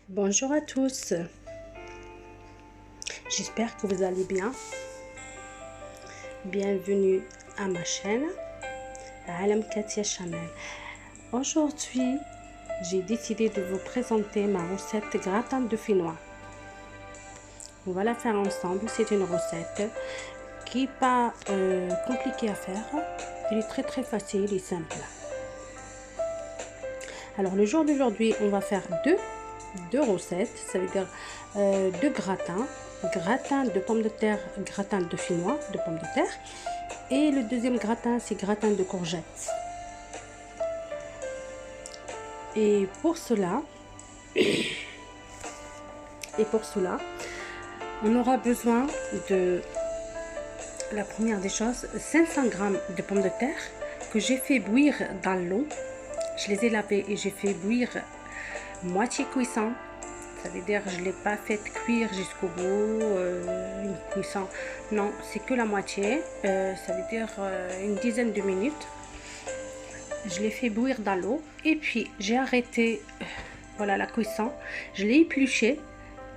Bonjour à tous, j'espère que vous allez bien. Bienvenue à ma chaîne Alam Katia Chanel. Aujourd'hui, j'ai décidé de vous présenter ma recette gratin de finois. On va la faire ensemble. C'est une recette qui n'est pas compliquée à faire. Elle est très facile et simple. Alors le jour d'aujourd'hui, on va faire deux recettes, ça veut dire deux gratins, gratin de pommes de terre, gratin de finois de pommes de terre, et le deuxième gratin c'est gratin de courgettes. Et pour cela on aura besoin de la première des choses 500 g de pommes de terre que j'ai fait bouillir dans l'eau. Je les ai lavées et j'ai fait bouillir moitié cuisson. Ça veut dire je ne l'ai pas fait cuire jusqu'au bout, une cuisson, non, c'est que la moitié, ça veut dire une dizaine de minutes. Je l'ai fait bouillir dans l'eau et puis j'ai arrêté, voilà la cuisson, je l'ai épluché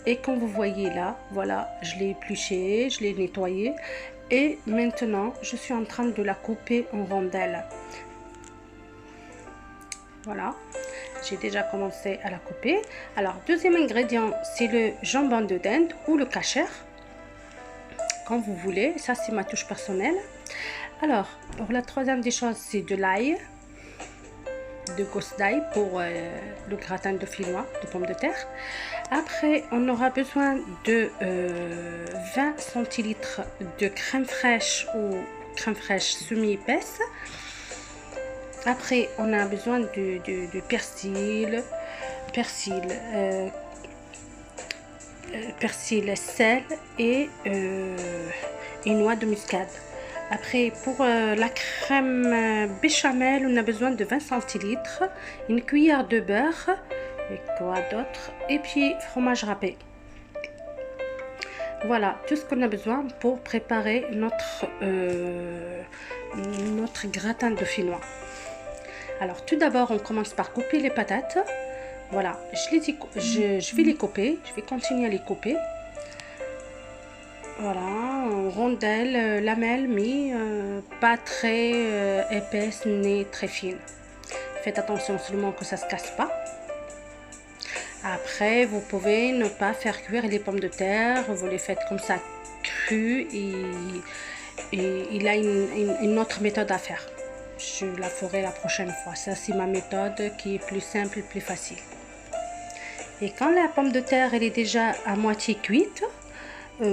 et comme vous voyez là, voilà, je l'ai épluché, je l'ai nettoyé et maintenant je suis en train de la couper en rondelles. Voilà, j'ai déjà commencé à la couper. Alors, deuxième ingrédient, c'est le jambon de dinde ou le kasher, quand vous voulez. Ça, c'est ma touche personnelle. Alors, pour la troisième des choses, c'est de l'ail, de gousses d'ail pour le gratin de finois de pommes de terre. Après, on aura besoin de 20 centilitres de crème fraîche ou crème fraîche semi-épaisse. Après, on a besoin de persil, sel et noix de muscade. Après, pour la crème béchamel, on a besoin de 20 centilitres, une cuillère de beurre, et quoi d'autre, et puis fromage râpé. Voilà tout ce qu'on a besoin pour préparer notre gratin de finois. Alors tout d'abord, on commence par couper les patates. Voilà, je vais les couper, je vais continuer à les couper. Voilà, en rondelles, lamelles, mais pas très épaisses ni très fines. Faites attention seulement que ça ne se casse pas. Après, vous pouvez ne pas faire cuire les pommes de terre, vous les faites comme ça crues et il a une autre méthode à faire. Je la ferai la prochaine fois. Ça, c'est ma méthode qui est plus simple, plus facile. Et quand la pomme de terre elle est déjà à moitié cuite, ça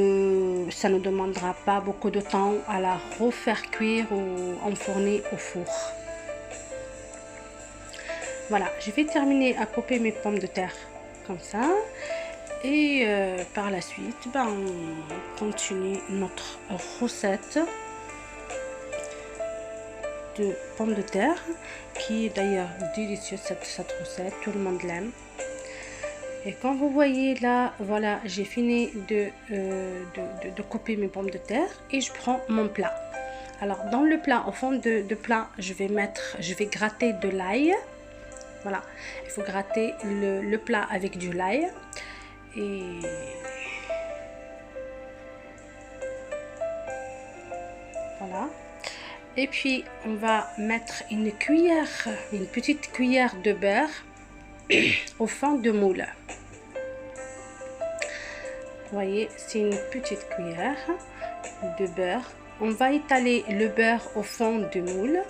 ne demandera pas beaucoup de temps à la refaire cuire ou enfourner au four. Voilà, je vais terminer à couper mes pommes de terre comme ça. Et par la suite, on continue notre recette de pommes de terre qui est d'ailleurs délicieuse. Cette recette, tout le monde l'aime. Et quand vous voyez là, voilà, j'ai fini de couper mes pommes de terre et je prends mon plat. Alors dans le plat, au fond de plat, je vais gratter de l'ail. Voilà, il faut gratter le plat avec du l'ail. Et voilà. Et puis on va mettre une petite cuillère de beurre au fond de moule. Vous voyez, c'est une petite cuillère de beurre. On va étaler le beurre au fond du moule.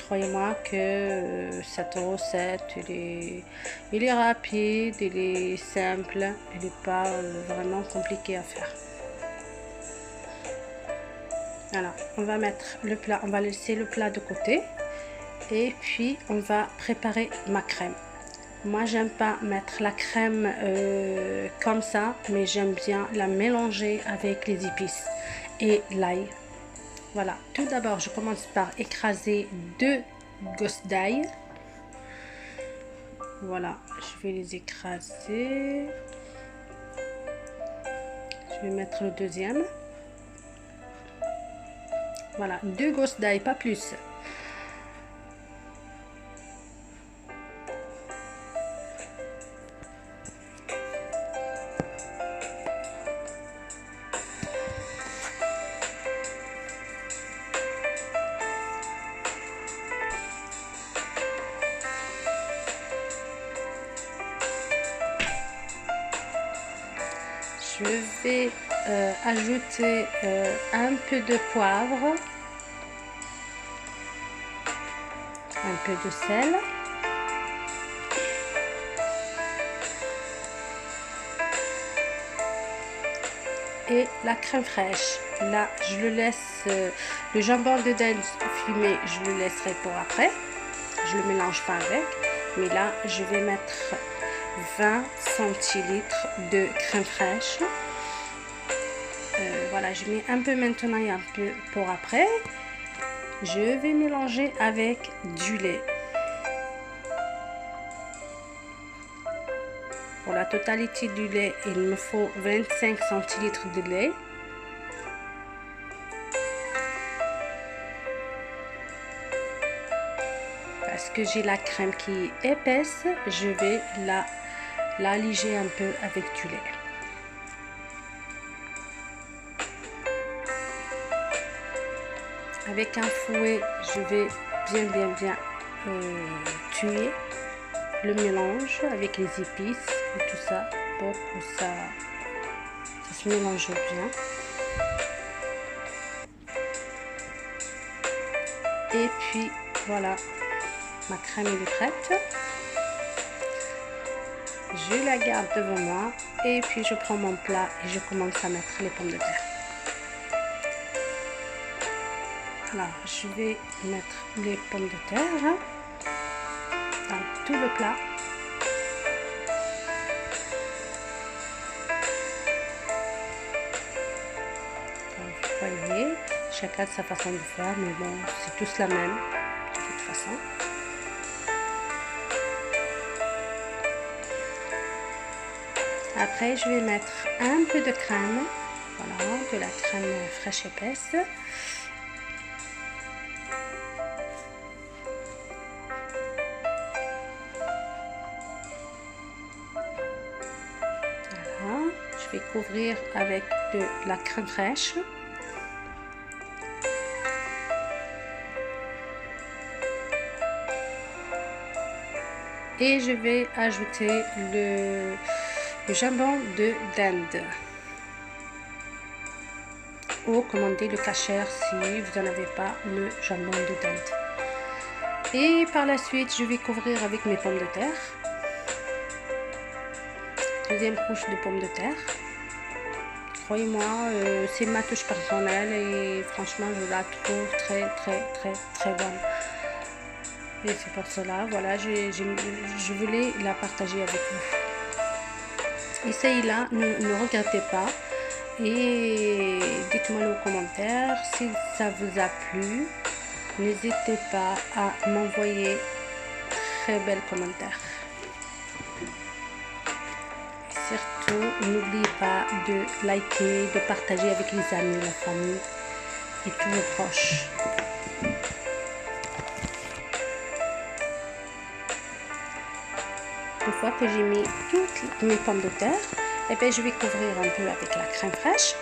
Croyez-moi que cette recette, elle est rapide, elle est simple, elle n'est pas vraiment compliquée à faire. Alors, on va mettre le plat, on va laisser le plat de côté. Et puis, on va préparer ma crème. Moi, j'aime pas mettre la crème comme ça, mais j'aime bien la mélanger avec les épices et l'ail. Voilà, tout d'abord, je commence par écraser 2 gousses d'ail. Voilà, je vais les écraser. Je vais mettre le deuxième. Voilà, 2 gousses d'ail, pas plus. Je vais ajouter un peu de poivre, un peu de sel et la crème fraîche. Là, je le laisse, le jambon de dinde fumé, je le laisserai pour après. Je le mélange pas avec, mais là, je vais mettre 20 centilitres de crème fraîche. Voilà, je mets un peu maintenant et un peu pour après. Je vais mélanger avec du lait. Pour la totalité du lait, il me faut 25 centilitres de lait. Parce que j'ai la crème qui est épaisse, je vais l'alléger un peu avec du lait. Avec un fouet, je vais bien tuer le mélange avec les épices et tout ça pour que ça se mélange bien. Et puis voilà, ma crème est prête. Je la garde devant moi et puis je prends mon plat et je commence à mettre les pommes de terre. Alors, je vais mettre les pommes de terre dans tout le plat. Comme vous voyez, chacun de sa façon de faire, mais bon, c'est tous la même de toute façon. Après, je vais mettre un peu de crème, voilà, de la crème fraîche épaisse. Voilà, je vais couvrir avec de la crème fraîche. Et je vais ajouter le jambon de dinde. Ou commander le kasher si vous n'en avez pas le jambon de dinde. Et par la suite, je vais couvrir avec mes pommes de terre. Deuxième couche de pommes de terre. Croyez-moi, c'est ma touche personnelle et franchement, je la trouve très bonne. Et c'est pour cela, voilà, je voulais la partager avec vous. Essayez-la, ne regrettez pas. Et dites-moi aux commentaires si ça vous a plu. N'hésitez pas à m'envoyer très belles commentaires. Surtout, n'oubliez pas de liker, de partager avec les amis, la famille et tous vos proches. Une fois que j'ai mis toutes mes pommes de terre, et bien, je vais couvrir un peu avec la crème fraîche.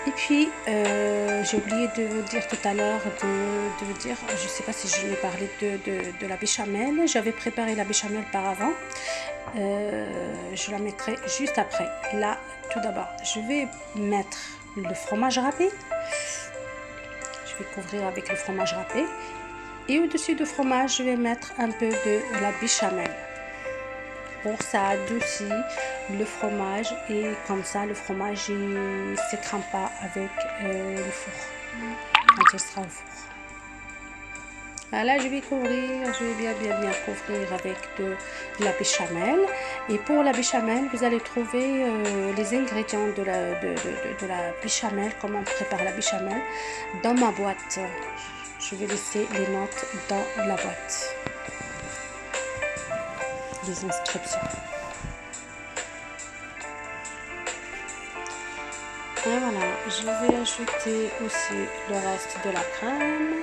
Et puis, j'ai oublié de vous dire tout à l'heure, je ne sais pas si je l'ai parlé de la béchamel. J'avais préparé la béchamel par avant. Je la mettrai juste après. Là, tout d'abord, je vais mettre le fromage râpé. Je vais couvrir avec le fromage râpé. Et au-dessus du fromage, je vais mettre un peu de la béchamel. Pour ça adoucit le fromage et comme ça le fromage ne s'écrame pas avec le four quand il sera au four. Voilà, je vais bien couvrir avec de la béchamel. Et pour la béchamel, vous allez trouver les ingrédients de la béchamel, comment on prépare la béchamel, dans ma boîte. Je vais laisser les notes dans la boîte. Les inscriptions. Et voilà, je vais ajouter aussi le reste de la crème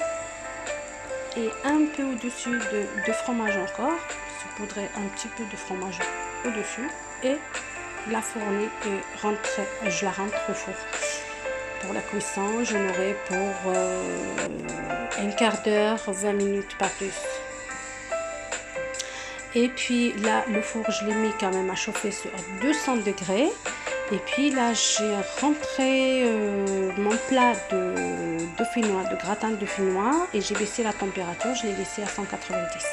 et un peu au-dessus de fromage encore. Je poudrer un petit peu de fromage au-dessus et la fournie et je la rentre au four. Pour la cuisson, j'en aurai pour un quart d'heure, 20 minutes, pas plus. Et puis là, le four, je l'ai mis quand même à chauffer sur 200 degrés. Et puis là, j'ai rentré mon plat de dauphinois, de gratin de dauphinois, et j'ai baissé la température, je l'ai laissé à 190.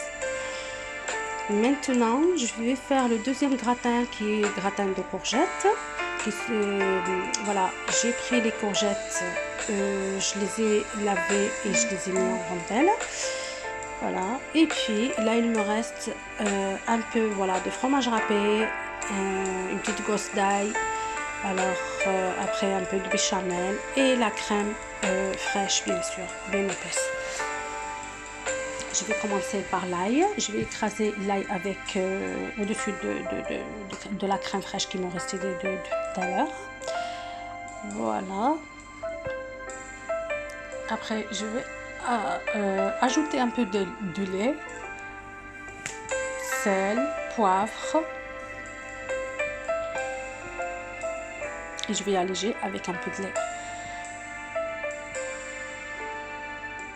Maintenant, je vais faire le deuxième gratin qui est gratin de courgettes. Voilà, j'ai pris les courgettes, je les ai lavées et je les ai mis en rondelles. Voilà, et puis là il me reste un peu voilà, de fromage râpé, une petite gousse d'ail, alors après un peu de béchamel et la crème fraîche bien sûr, bien épaisse. Je vais commencer par l'ail, je vais écraser l'ail avec au-dessus de la crème fraîche qui m'est restée de tout à l'heure. Voilà. Après je vais ajouter un peu de lait, sel, poivre et je vais alléger avec un peu de lait.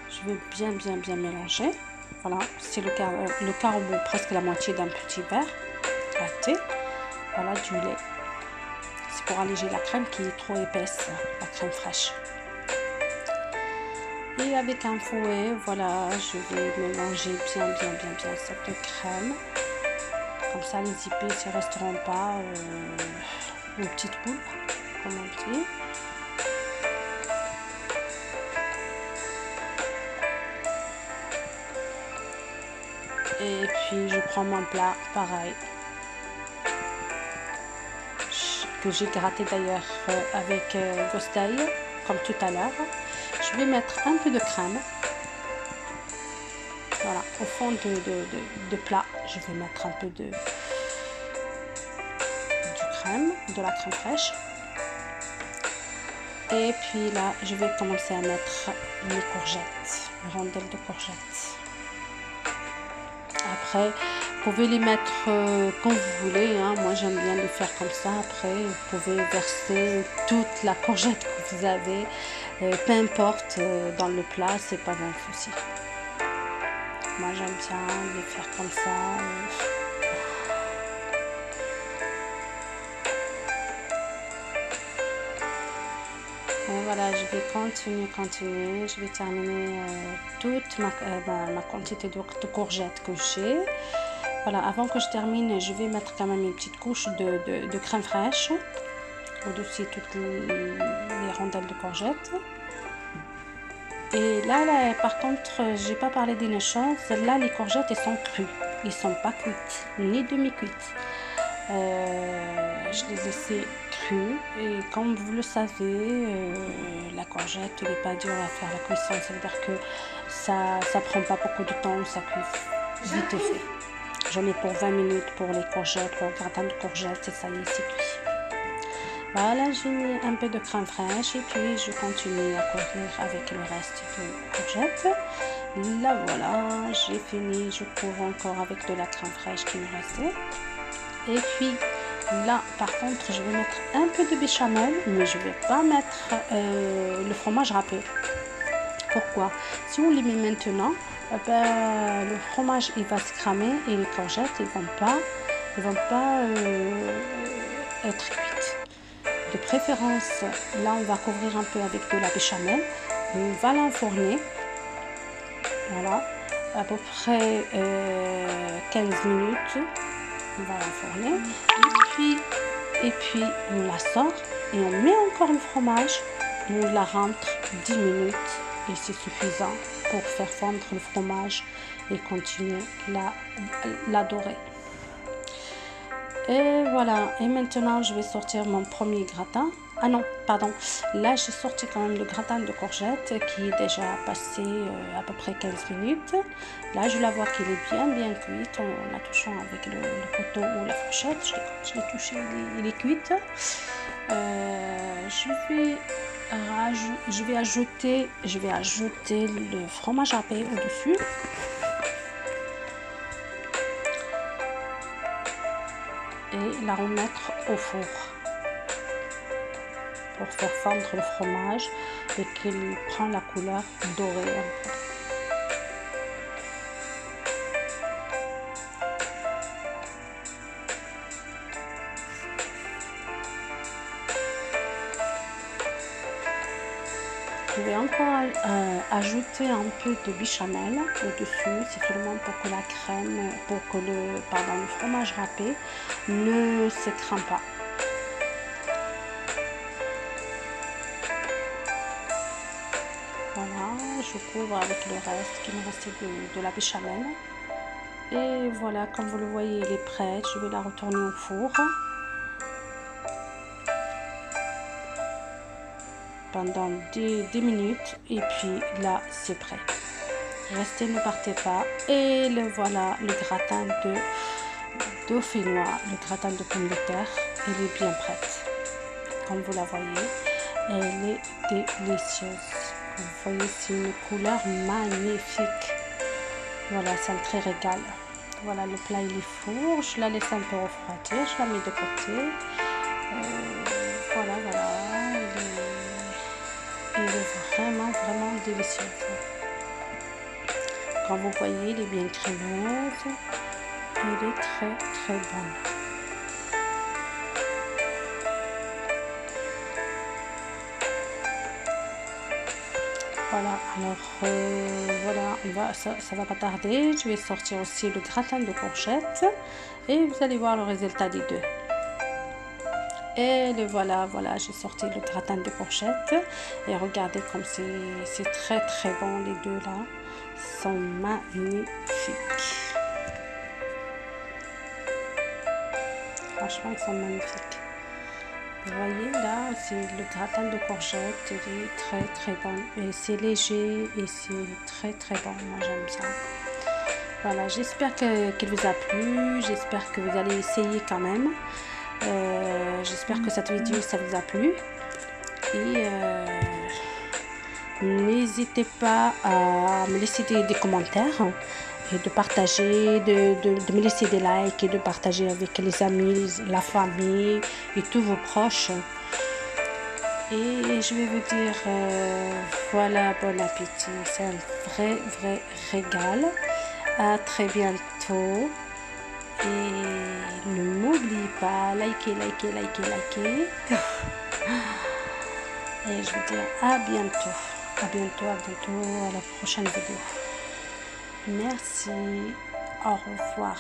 Je vais bien mélanger. Voilà, c'est le quart ou presque la moitié d'un petit verre à thé. Voilà, du lait. C'est pour alléger la crème qui est trop épaisse, la crème fraîche. Et avec un fouet, voilà, je vais mélanger bien cette crème. Comme ça, les épices ne resteront pas en petites boules, comme on dit. Et puis, je prends mon plat, pareil, que j'ai gratté d'ailleurs avec gousse d'ail, comme tout à l'heure. Je vais mettre un peu de crème. Voilà, au fond de plat, je vais mettre un peu de la crème fraîche. Et puis là, je vais commencer à mettre les courgettes, les rondelles de courgettes. Après, vous pouvez les mettre comme vous voulez, hein. Moi j'aime bien les faire comme ça. Après, vous pouvez verser toute la courgette que vous avez, peu importe, dans le plat, c'est pas un souci. Moi j'aime bien les faire comme ça. Et voilà, je vais continuer. Je vais terminer toute ma quantité de courgettes que j'ai. Voilà, avant que je termine, je vais mettre quand même une petite couche de crème fraîche au-dessus de toutes les rondelles de courgettes. Et là, par contre, j'ai pas parlé d'une chose. Là, les courgettes, elles sont crues. Elles sont pas cuites, ni demi-cuites. Je les ai laissées crues. Et comme vous le savez, la courgette, elle n'est pas dure à faire la cuisson. Ça veut dire que ça prend pas beaucoup de temps, ça cuit vite et fait. J'en ai pour 20 minutes pour les courgettes, pour le gratin de courgettes, et ça y est, c'est cuit. Voilà, j'ai mis un peu de crème fraîche et puis je continue à couvrir avec le reste de courgettes. Là voilà, j'ai fini, je couvre encore avec de la crème fraîche qui me restait. Et puis là, par contre, je vais mettre un peu de béchamel, mais je ne vais pas mettre le fromage râpé. Pourquoi? Si on les met maintenant, le fromage il va se cramer et les courgettes ils vont pas être cuites. De préférence, là on va couvrir un peu avec de la béchamel, on va l'enfourner, voilà, à peu près 15 minutes, on va l'enfourner, et puis on la sort et on met encore le fromage, on la rentre 10 minutes et c'est suffisant pour faire fondre le fromage et continuer la dorer. Et voilà, et maintenant je vais sortir mon premier gratin. Ah non, pardon, là j'ai sorti quand même le gratin de courgettes qui est déjà passé à peu près 15 minutes. Là je la vois qu'il est bien cuite en la touchant avec le couteau ou la fourchette. Je l'ai touché, il est cuite. je vais ajouter le fromage râpé au-dessus. Et la remettre au four pour faire fondre le fromage et qu'il prend la couleur dorée. Je vais encore ajouter un peu de béchamel au-dessus, c'est seulement pour que la crème, pour que le fromage râpé ne s'écrame pas. Voilà, je couvre avec le reste qui me restait de la béchamel. Et voilà, comme vous le voyez, elle est prête. Je vais la retourner au four pendant 10 minutes. Et puis là, c'est prêt. Restez, ne partez pas. Et le voilà, le gratin de dauphinois, le gratin de pommes de terre. Elle est bien prête. Comme vous la voyez, elle est délicieuse. Vous voyez, c'est une couleur magnifique. Voilà, ça me très régale. Voilà, le plat il est four. Je la laisse un peu refroidir. Je la mets de côté. Voilà, elle est vraiment délicieuse. Comme vous voyez, elle est bien crémeuse. Elle est très bonne. Voilà, alors voilà, ça va pas tarder. Je vais sortir aussi le gratin de courgettes et vous allez voir le résultat des deux. Et le voilà, j'ai sorti le gratin de courgettes et regardez comme c'est très bon. Les deux là sont magnifiques. Franchement, ils sont magnifiques. Vous voyez là, c'est le gratin de courgettes, il est très bon. Et c'est léger et c'est très bon. Moi j'aime ça. Voilà, j'espère qu'il vous a plu. J'espère que vous allez essayer quand même. J'espère que cette vidéo ça vous a plu. Et n'hésitez pas à me laisser des commentaires. Et de partager, de me laisser des likes et de partager avec les amis, la famille et tous vos proches. Et je vais vous dire, voilà, bon appétit. C'est un vrai régal. À très bientôt. Et ne m'oubliez pas, likez. Et je vous dis à bientôt. À la prochaine vidéo. Merci, au revoir.